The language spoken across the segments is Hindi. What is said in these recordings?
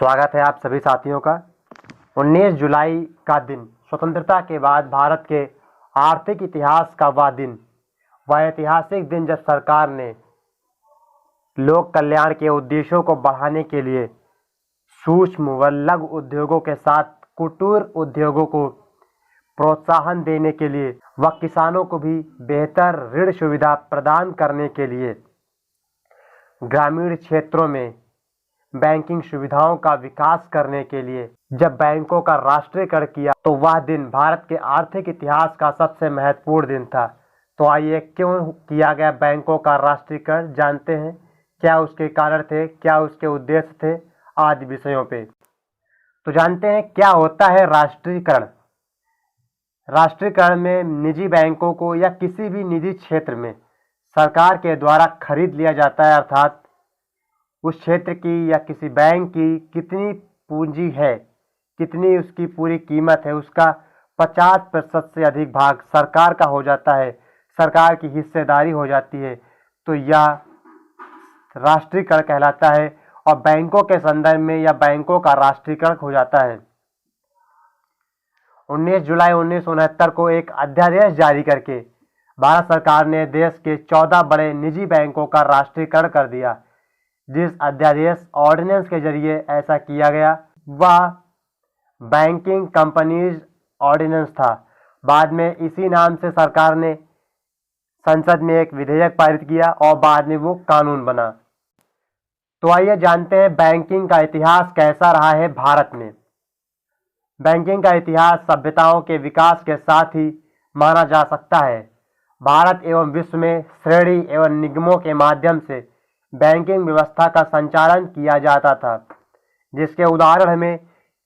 स्वागत है आप सभी साथियों का। 19 जुलाई का दिन स्वतंत्रता के बाद भारत के आर्थिक इतिहास का वह ऐतिहासिक दिन जब सरकार ने लोक कल्याण के उद्देश्यों को बढ़ाने के लिए सूक्ष्म व लघु उद्योगों के साथ कुटीर उद्योगों को प्रोत्साहन देने के लिए व किसानों को भी बेहतर ऋण सुविधा प्रदान करने के लिए ग्रामीण क्षेत्रों में बैंकिंग सुविधाओं का विकास करने के लिए जब बैंकों का राष्ट्रीयकरण किया तो वह दिन भारत के आर्थिक इतिहास का सबसे महत्वपूर्ण दिन था। तो आइए क्यों किया गया बैंकों का राष्ट्रीयकरण जानते हैं। क्या उसके कारण थे, क्या उसके उद्देश्य थे, आदि विषयों पे तो जानते हैं क्या होता है राष्ट्रीयकरण। राष्ट्रीयकरण में निजी बैंकों को या किसी भी निजी क्षेत्र में सरकार के द्वारा खरीद लिया जाता है, अर्थात उस क्षेत्र की या किसी बैंक की कितनी पूंजी है, कितनी उसकी पूरी कीमत है, उसका 50% से अधिक भाग सरकार का हो जाता है, सरकार की हिस्सेदारी हो जाती है, तो यह राष्ट्रीयकरण कहलाता है और बैंकों के संदर्भ में या बैंकों का राष्ट्रीयकरण हो जाता है। 19 जुलाई 1969 को एक अध्यादेश जारी करके भारत सरकार ने देश के 14 बड़े निजी बैंकों का राष्ट्रीयकरण कर दिया। जिस अध्यादेश ऑर्डिनेंस के जरिए ऐसा किया गया वह बैंकिंग कंपनीज ऑर्डिनेंस था। बाद में इसी नाम से सरकार ने संसद में एक विधेयक पारित किया और बाद में वो कानून बना। तो आइए जानते हैं बैंकिंग का इतिहास कैसा रहा है भारत में। बैंकिंग का इतिहास सभ्यताओं के विकास के साथ ही माना जा सकता है। भारत एवं विश्व में श्रेणी एवं निगमों के माध्यम से बैंकिंग व्यवस्था का संचालन किया जाता था, जिसके उदाहरण हमें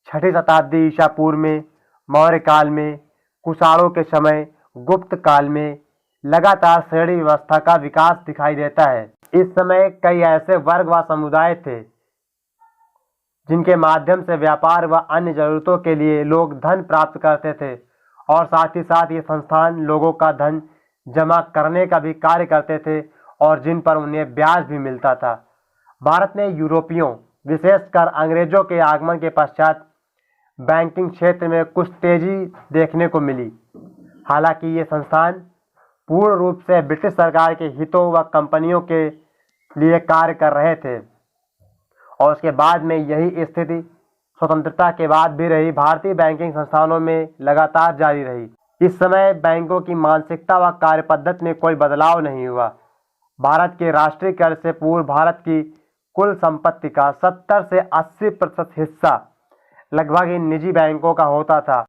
6ठी शताब्दी ईसा पूर्व में, मौर्य काल में, कुषाणों के समय, गुप्त काल में लगातार श्रेणी व्यवस्था का विकास दिखाई देता है। इस समय कई ऐसे वर्ग व समुदाय थे जिनके माध्यम से व्यापार व अन्य जरूरतों के लिए लोग धन प्राप्त करते थे और साथ ही साथ ये संस्थान लोगों का धन जमा करने का भी कार्य करते थे और जिन पर उन्हें ब्याज भी मिलता था। भारत में यूरोपियों विशेषकर अंग्रेजों के आगमन के पश्चात बैंकिंग क्षेत्र में कुछ तेजी देखने को मिली। हालांकि ये संस्थान पूर्ण रूप से ब्रिटिश सरकार के हितों व कंपनियों के लिए कार्य कर रहे थे और उसके बाद में यही स्थिति स्वतंत्रता के बाद भी रही। भारतीय बैंकिंग संस्थानों में लगातार जारी रही। इस समय बैंकों की मानसिकता व कार्य पद्धति में कोई बदलाव नहीं हुआ। भारत के राष्ट्रीयकरण से पूर्व भारत की कुल संपत्ति का 70 से 80% हिस्सा लगभग इन निजी बैंकों का होता था।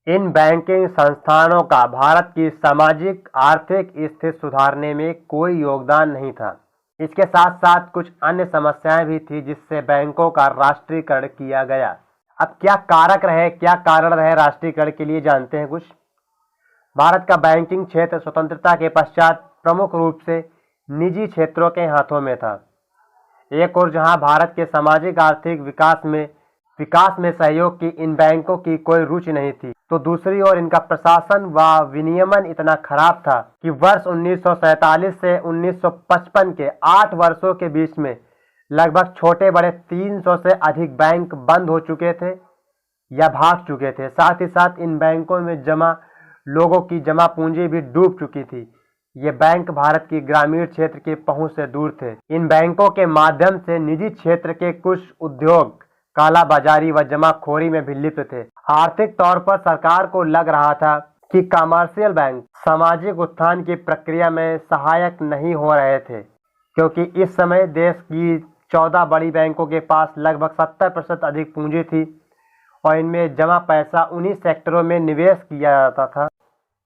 इन बैंकिंग संस्थानों का भारत की सामाजिक आर्थिक स्थिति सुधारने में कोई योगदान नहीं था। इसके साथ साथ कुछ अन्य समस्याएं भी थी जिससे बैंकों का राष्ट्रीयकरण किया गया। अब क्या कारक रहे, क्या कारण रहे राष्ट्रीयकरण के लिए जानते हैं कुछ। भारत का बैंकिंग क्षेत्र स्वतंत्रता के पश्चात प्रमुख रूप से निजी क्षेत्रों के हाथों में था। एक और जहां भारत के सामाजिक आर्थिक विकास में सहयोग की इन बैंकों की कोई रुचि नहीं थी, तो दूसरी ओर इनका प्रशासन व विनियमन इतना खराब था कि वर्ष 1947 से 1955 के 8 वर्षों के बीच में लगभग छोटे बड़े 300 से अधिक बैंक बंद हो चुके थे या भाग चुके थे। साथ ही साथ इन बैंकों में जमा लोगों की जमा पूंजी भी डूब चुकी थी। ये बैंक भारत की ग्रामीण क्षेत्र की पहुंच से दूर थे। इन बैंकों के माध्यम से निजी क्षेत्र के कुछ उद्योग कालाबाजारी व जमाखोरी में भी लिप्त थे। आर्थिक तौर पर सरकार को लग रहा था कि कमर्शियल बैंक सामाजिक उत्थान की प्रक्रिया में सहायक नहीं हो रहे थे, क्योंकि इस समय देश की 14 बड़ी बैंकों के पास लगभग 70% अधिक पूंजी थी और इनमें जमा पैसा उन्हीं सेक्टरों में निवेश किया जाता था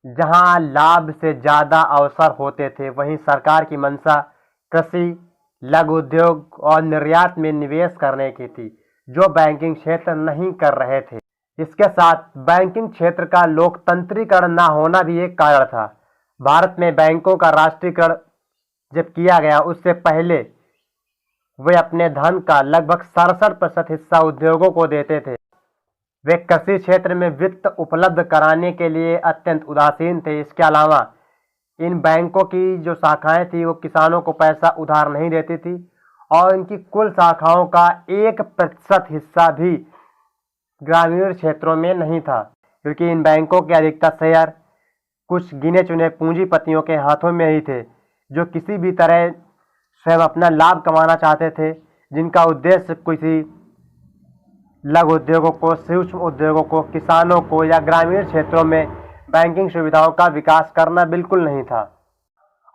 जहां लाभ से ज्यादा अवसर होते थे। वहीं सरकार की मंशा कृषि, लघु उद्योग और निर्यात में निवेश करने की थी, जो बैंकिंग क्षेत्र नहीं कर रहे थे। इसके साथ बैंकिंग क्षेत्र का लोकतंत्रीकरण न होना भी एक कारण था। भारत में बैंकों का राष्ट्रीयकरण जब किया गया उससे पहले वे अपने धन का लगभग 67% हिस्सा उद्योगों को देते थे। वे कृषि क्षेत्र में वित्त उपलब्ध कराने के लिए अत्यंत उदासीन थे। इसके अलावा इन बैंकों की जो शाखाएं थी वो किसानों को पैसा उधार नहीं देती थी और इनकी कुल शाखाओं का 1% हिस्सा भी ग्रामीण क्षेत्रों में नहीं था, क्योंकि इन बैंकों के अधिकतर शेयर कुछ गिने चुने पूंजीपतियों के हाथों में ही थे, जो किसी भी तरह स्वयं अपना लाभ कमाना चाहते थे, जिनका उद्देश्य किसी लघु उद्योगों को, सूक्ष्म उद्योगों को, किसानों को या ग्रामीण क्षेत्रों में बैंकिंग सुविधाओं का विकास करना बिल्कुल नहीं था।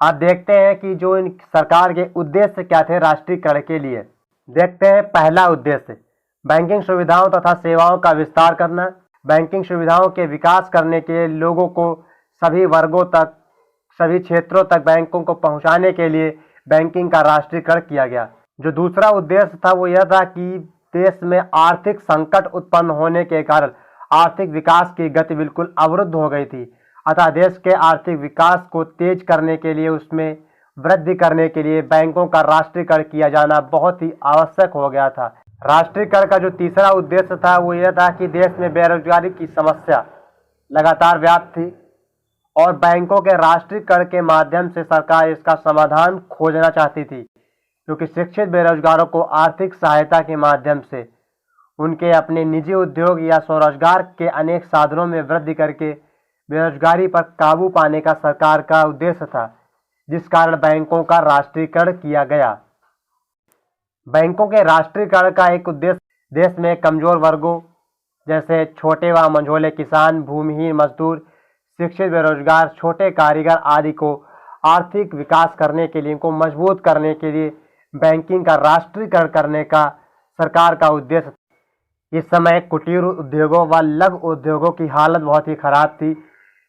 आप देखते हैं कि जो इन सरकार के उद्देश्य क्या थे राष्ट्रीयकरण के लिए। देखते हैं पहला उद्देश्य, बैंकिंग सुविधाओं तथा सेवाओं का विस्तार करना। बैंकिंग सुविधाओं के विकास करने के लिए लोगों को सभी वर्गों तक, सभी क्षेत्रों तक बैंकों को पहुंचाने के लिए बैंकिंग का राष्ट्रीयकरण किया गया। जो दूसरा उद्देश्य था वो यह था कि देश में आर्थिक संकट उत्पन्न होने के कारण आर्थिक विकास की गति बिल्कुल अवरुद्ध हो गई थी, अतः देश के आर्थिक विकास को तेज करने के लिए, उसमें वृद्धि करने के लिए बैंकों का राष्ट्रीयकरण किया जाना बहुत ही आवश्यक हो गया था। राष्ट्रीयकरण का जो तीसरा उद्देश्य था वो यह था कि देश में बेरोजगारी की समस्या लगातार व्याप्त थी और बैंकों के राष्ट्रीयकरण के माध्यम से सरकार इसका समाधान खोजना चाहती थी, क्योंकि शिक्षित बेरोजगारों को आर्थिक सहायता के माध्यम से उनके अपने निजी उद्योग या स्वरोजगार के अनेक साधनों में वृद्धि करके बेरोजगारी पर काबू पाने का सरकार का उद्देश्य था, जिस कारण बैंकों का राष्ट्रीयकरण किया गया। बैंकों के राष्ट्रीयकरण का एक उद्देश्य देश में कमजोर वर्गों जैसे छोटे व मझोले किसान, भूमिहीन मजदूर, शिक्षित बेरोजगार, छोटे कारीगर आदि को आर्थिक विकास करने के लिए, इनको मजबूत करने के लिए बैंकिंग का राष्ट्रीयकरण करने का सरकार का उद्देश्य। इस समय कुटीर उद्योगों व लघु उद्योगों की हालत बहुत ही खराब थी।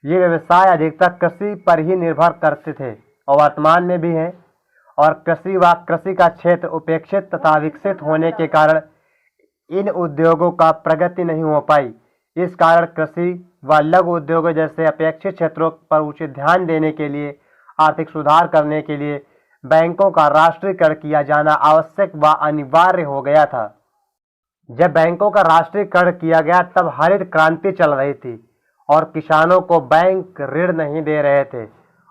ये व्यवसाय अधिकतर कृषि पर ही निर्भर करते थे और वर्तमान में भी हैं, और कृषि व कृषि का क्षेत्र उपेक्षित तथा विकसित होने के कारण इन उद्योगों का प्रगति नहीं हो पाई। इस कारण कृषि व लघु उद्योगों जैसे अपेक्षित क्षेत्रों पर उचित ध्यान देने के लिए, आर्थिक सुधार करने के लिए बैंकों का राष्ट्रीयकरण किया जाना आवश्यक व अनिवार्य हो गया था। जब बैंकों का राष्ट्रीयकरण किया गया तब हरित क्रांति चल रही थी और किसानों को बैंक ऋण नहीं दे रहे थे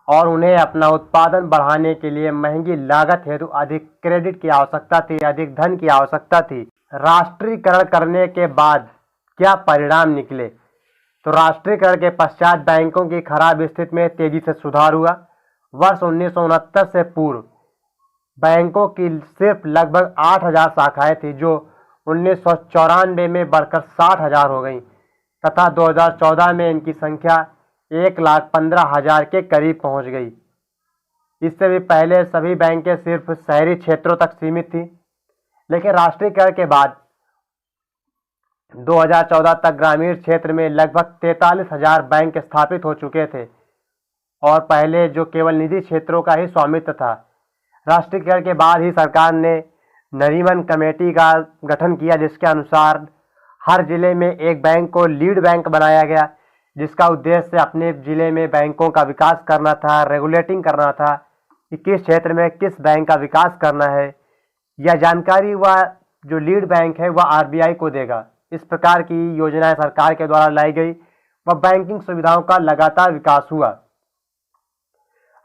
और उन्हें अपना उत्पादन बढ़ाने के लिए महंगी लागत हेतु अधिक क्रेडिट की आवश्यकता थी, अधिक धन की आवश्यकता थी। राष्ट्रीयकरण करने के बाद क्या परिणाम निकले? तो राष्ट्रीयकरण के पश्चात बैंकों की खराब स्थिति में तेजी से सुधार हुआ। वर्ष 1969 से पूर्व बैंकों की सिर्फ लगभग 8,000 शाखाएं थी, जो 1994 में बढ़कर 60,000 हो गई तथा 2014 में इनकी संख्या 1,15,000 के करीब पहुंच गई। इससे भी पहले सभी बैंकें सिर्फ शहरी क्षेत्रों तक सीमित थी, लेकिन राष्ट्रीयकरण के बाद 2014 तक ग्रामीण क्षेत्र में लगभग 43,000 बैंक स्थापित हो चुके थे और पहले जो केवल निजी क्षेत्रों का ही स्वामित्व था। राष्ट्रीयकरण के बाद ही सरकार ने नरीमन कमेटी का गठन किया, जिसके अनुसार हर जिले में एक बैंक को लीड बैंक बनाया गया, जिसका उद्देश्य अपने जिले में बैंकों का विकास करना था, रेगुलेटिंग करना था कि किस क्षेत्र में किस बैंक का विकास करना है। यह जानकारी वह जो लीड बैंक है वह आरबीआई को देगा। इस प्रकार की योजनाएं सरकार के द्वारा लाई गई व बैंकिंग सुविधाओं का लगातार विकास हुआ।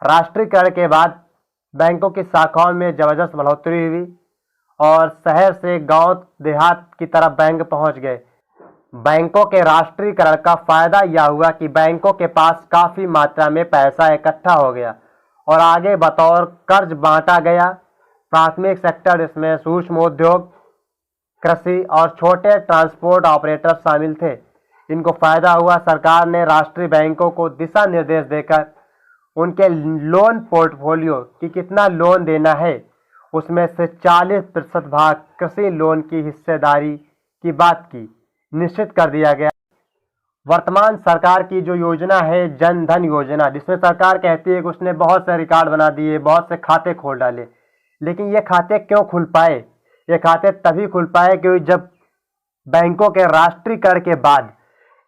राष्ट्रीयकरण के बाद बैंकों की शाखाओं में जबरदस्त बढ़ोतरी हुई और शहर से गांव देहात की तरफ बैंक पहुंच गए। बैंकों के राष्ट्रीयकरण का फायदा यह हुआ कि बैंकों के पास काफी मात्रा में पैसा इकट्ठा हो गया और आगे बतौर कर्ज बांटा गया। प्राथमिक सेक्टर, इसमें सूक्ष्म उद्योग, कृषि और छोटे ट्रांसपोर्ट ऑपरेटर शामिल थे। इनको फायदा हुआ। सरकार ने राष्ट्रीय बैंकों को दिशा निर्देश देकर उनके लोन पोर्टफोलियो की कितना लोन देना है उसमें से 40% भाग कृषि लोन की हिस्सेदारी की बात की निश्चित कर दिया गया। वर्तमान सरकार की जो योजना है जन धन योजना, जिसमें सरकार कहती है कि उसने बहुत से रिकॉर्ड बना दिए, बहुत से खाते खोल डाले, लेकिन ये खाते क्यों खुल पाए? ये खाते तभी खुल पाए क्योंकि जब बैंकों के राष्ट्रीयकरण के बाद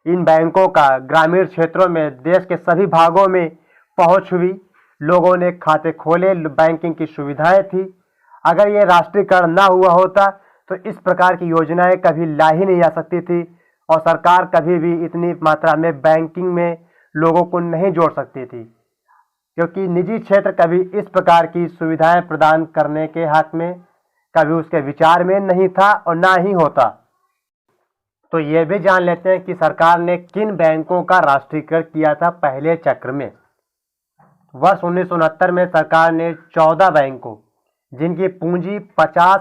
इन बैंकों का ग्रामीण क्षेत्रों में, देश के सभी भागों में पहुंच हुई, लोगों ने खाते खोले, बैंकिंग की सुविधाएं थी। अगर ये राष्ट्रीयकरण ना हुआ होता तो इस प्रकार की योजनाएं कभी ला ही नहीं आ सकती थी और सरकार कभी भी इतनी मात्रा में बैंकिंग में लोगों को नहीं जोड़ सकती थी, क्योंकि निजी क्षेत्र कभी इस प्रकार की सुविधाएं प्रदान करने के हक में कभी उसके विचार में नहीं था और ना ही होता। तो ये भी जान लेते हैं कि सरकार ने किन बैंकों का राष्ट्रीयकरण किया था पहले चक्र में। वर्ष 1969 में सरकार ने 14 बैंकों जिनकी पूंजी 50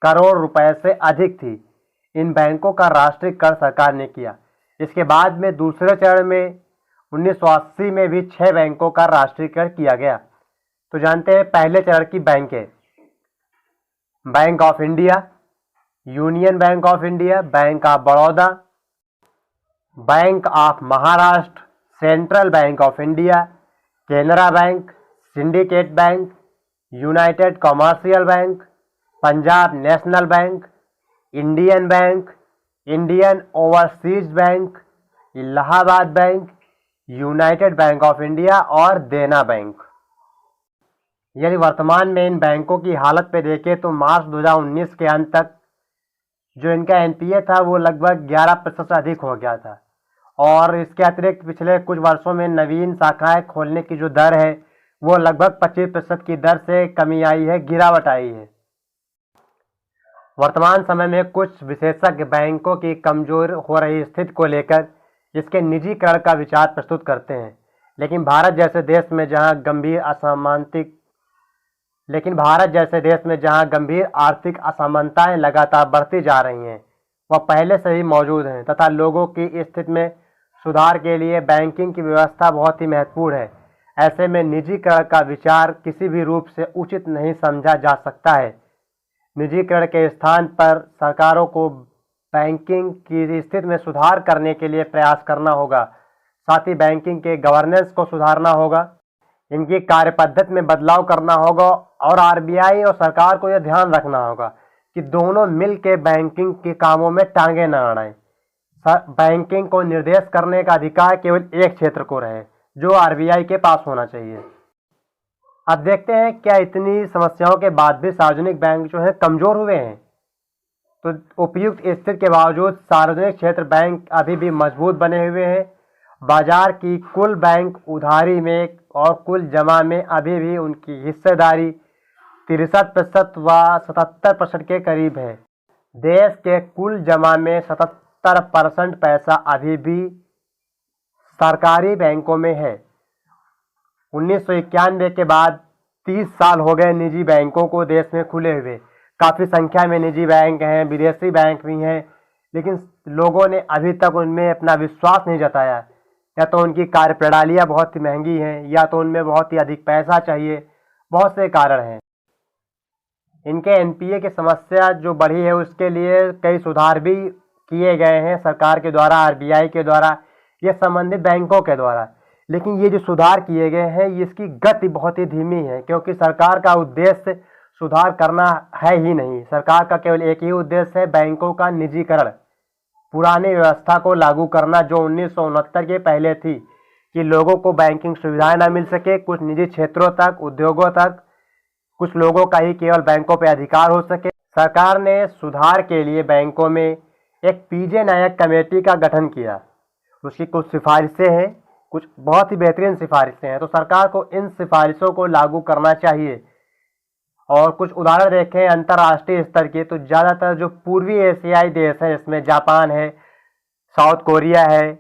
करोड़ रुपए से अधिक थी, इन बैंकों का राष्ट्रीयकरण सरकार ने किया। इसके बाद में दूसरे चरण में 1980 में भी 6 बैंकों का राष्ट्रीयकरण किया गया। तो जानते हैं पहले चरण की बैंकें। Bank of India, union bank of India, bank of Baroda, bank of Maharashtra, central bank of India, Canara bank, syndicate bank, United commercial bank, Punjab national bank, Indian bank, Indian overseas bank, Allahabad bank, United bank of India और देना बैंक। यदि वर्तमान में इन बैंकों की हालत पे देखें तो मार्च 2019 के अंत तक जो इनका एनपीए था वो लगभग 11% से अधिक हो गया था, और इसके अतिरिक्त पिछले कुछ वर्षों में नवीन शाखाएं खोलने की जो दर है वो लगभग 25% की दर से कमी आई है, गिरावट आई है। वर्तमान समय में कुछ विशेषज्ञ बैंकों की कमजोर हो रही स्थिति को लेकर इसके निजीकरण का विचार प्रस्तुत करते हैं, लेकिन भारत जैसे देश में जहां गंभीर आर्थिक असमानताएं लगातार बढ़ती जा रही हैं, वह पहले से ही मौजूद हैं तथा लोगों की स्थिति में सुधार के लिए बैंकिंग की व्यवस्था बहुत ही महत्वपूर्ण है। ऐसे में निजीकरण का विचार किसी भी रूप से उचित नहीं समझा जा सकता है। निजीकरण के स्थान पर सरकारों को बैंकिंग की स्थिति में सुधार करने के लिए प्रयास करना होगा। साथ ही बैंकिंग के गवर्नेंस को सुधारना होगा, इनकी कार्य पद्धति में बदलाव करना होगा और आरबीआई और सरकार को यह ध्यान रखना होगा कि दोनों मिल के बैंकिंग के कामों में टांगे न अड़ाएं। बैंकिंग को निर्देश करने का अधिकार केवल एक क्षेत्र को रहे, जो आरबीआई के पास होना चाहिए। अब देखते हैं क्या इतनी समस्याओं के बाद भी सार्वजनिक बैंक जो है कमजोर हुए हैं। तो उपयुक्त स्थिति के बावजूद सार्वजनिक क्षेत्र बैंक अभी भी मजबूत बने हुए हैं। बाजार की कुल बैंक उधारी में और कुल जमा में अभी भी उनकी हिस्सेदारी 63% व 77% के करीब है। देश के कुल जमा में 77% पैसा अभी भी सरकारी बैंकों में है। 1991 के बाद 30 साल हो गए निजी बैंकों को देश में खुले हुए। काफ़ी संख्या में निजी बैंक हैं, विदेशी बैंक भी हैं, लेकिन लोगों ने अभी तक उनमें अपना विश्वास नहीं जताया। या तो उनकी कार्य प्रणालियाँ बहुत ही महंगी हैं, या तो उनमें बहुत ही अधिक पैसा चाहिए। बहुत से कारण हैं। इनके एनपीए की समस्या जो बढ़ी है उसके लिए कई सुधार भी किए गए हैं सरकार के द्वारा, आरबीआई के द्वारा या संबंधित बैंकों के द्वारा। लेकिन ये जो सुधार किए गए हैं इसकी गति बहुत ही धीमी है, क्योंकि सरकार का उद्देश्य सुधार करना है ही नहीं। सरकार का केवल एक ही उद्देश्य है, बैंकों का निजीकरण, पुरानी व्यवस्था को लागू करना जो 1969 के पहले थी, कि लोगों को बैंकिंग सुविधाएं ना मिल सके, कुछ निजी क्षेत्रों तक, उद्योगों तक कुछ लोगों का ही केवल बैंकों पर अधिकार हो सके। सरकार ने सुधार के लिए बैंकों में एक पीजे नायक कमेटी का गठन किया। उसकी कुछ सिफारिशें हैं, कुछ बहुत ही बेहतरीन सिफारिशें हैं, तो सरकार को इन सिफारिशों को लागू करना चाहिए। और कुछ उदाहरण देखें अंतर्राष्ट्रीय स्तर के, तो ज़्यादातर जो पूर्वी एशियाई देश हैं, इसमें जापान है, साउथ कोरिया है,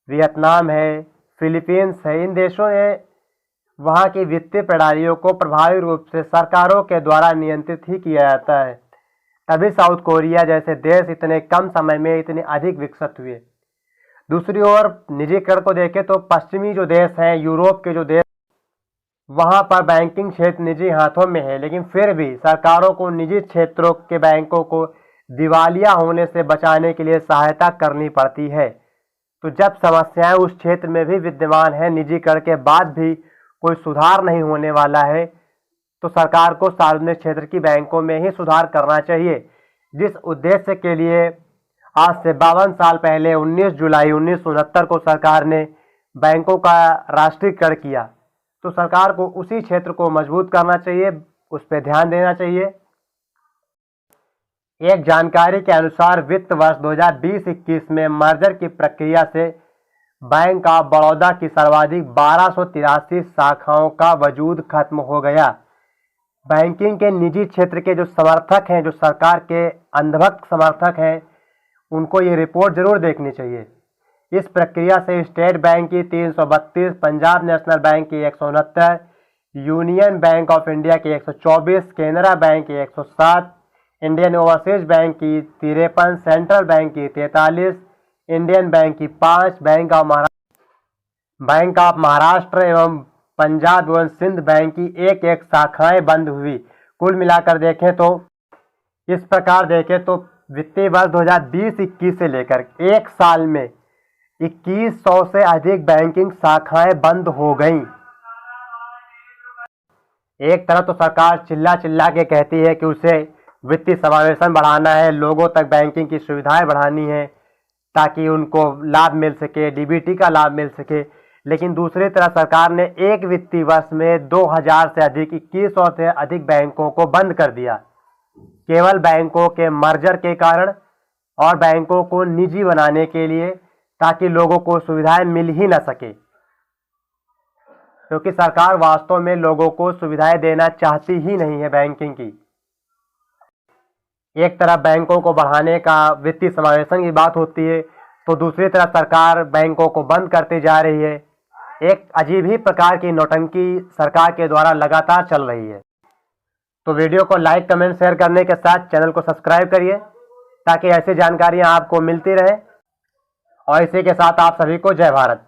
वियतनाम है, फिलीपींस है, इन देशों ने वहाँ की वित्तीय प्रणालियों को प्रभावी रूप से सरकारों के द्वारा नियंत्रित ही किया जाता है। तभी साउथ कोरिया जैसे देश इतने कम समय में इतने अधिक विकसित हुए। दूसरी ओर निजीकरण को देखें तो पश्चिमी जो देश हैं, यूरोप के जो देश, वहाँ पर बैंकिंग क्षेत्र निजी हाथों में है, लेकिन फिर भी सरकारों को निजी क्षेत्रों के बैंकों को दिवालिया होने से बचाने के लिए सहायता करनी पड़ती है। तो जब समस्याएं उस क्षेत्र में भी विद्यमान है, निजीकरण के बाद भी कोई सुधार नहीं होने वाला है, तो सरकार को सार्वजनिक क्षेत्र की बैंकों में ही सुधार करना चाहिए। जिस उद्देश्य के लिए आज से 52 साल पहले 19 जुलाई 1969 को सरकार ने बैंकों का राष्ट्रीयकरण किया, तो सरकार को उसी क्षेत्र को मजबूत करना चाहिए, उस पर ध्यान देना चाहिए। एक जानकारी के अनुसार वित्त वर्ष 2020-21 में मर्जर की प्रक्रिया से बैंक ऑफ बड़ौदा की सर्वाधिक 1283 शाखाओं का वजूद खत्म हो गया। बैंकिंग के निजी क्षेत्र के जो समर्थक हैं, जो सरकार के अंधभक्त समर्थक हैं, उनको ये रिपोर्ट जरूर देखनी चाहिए। इस प्रक्रिया से स्टेट बैंक की 332, पंजाब नेशनल बैंक की 169, यूनियन बैंक ऑफ इंडिया की 124, केनरा बैंक की 107, इंडियन ओवरसीज बैंक की 53, सेंट्रल बैंक की 43, इंडियन बैंक की 5, बैंक ऑफ महाराष्ट्र एवं पंजाब एवं सिंध बैंक की एक एक शाखाएं बंद हुई। कुल मिलाकर देखें तो इस प्रकार देखें तो वित्तीय वर्ष 2020-21 से लेकर एक साल में 2100 से अधिक बैंकिंग शाखाएं बंद हो गईं। एक तरफ तो सरकार चिल्ला चिल्ला के कहती है कि उसे वित्तीय समावेशन बढ़ाना है, लोगों तक बैंकिंग की सुविधाएं बढ़ानी है ताकि उनको लाभ मिल सके, डीबीटी का लाभ मिल सके, लेकिन दूसरी तरफ सरकार ने एक वित्तीय वर्ष में 2000 से अधिक 2100 से अधिक बैंकों को बंद कर दिया, केवल बैंकों के मर्जर के कारण और बैंकों को निजी बनाने के लिए, ताकि लोगों को सुविधाएं मिल ही न सके, क्योंकि सरकार वास्तव में लोगों को सुविधाएं देना चाहती ही नहीं है बैंकिंग की। एक तरफ बैंकों को बढ़ाने का, वित्तीय समावेशन की बात होती है, तो दूसरी तरफ सरकार बैंकों को बंद करती जा रही है। एक अजीब ही प्रकार की नौटंकी सरकार के द्वारा लगातार चल रही है। तो वीडियो को लाइक, कमेंट, शेयर करने के साथ चैनल को सब्सक्राइब करिए ताकि ऐसी जानकारियां आपको मिलती रहे। और इसी के साथ आप सभी को जय भारत।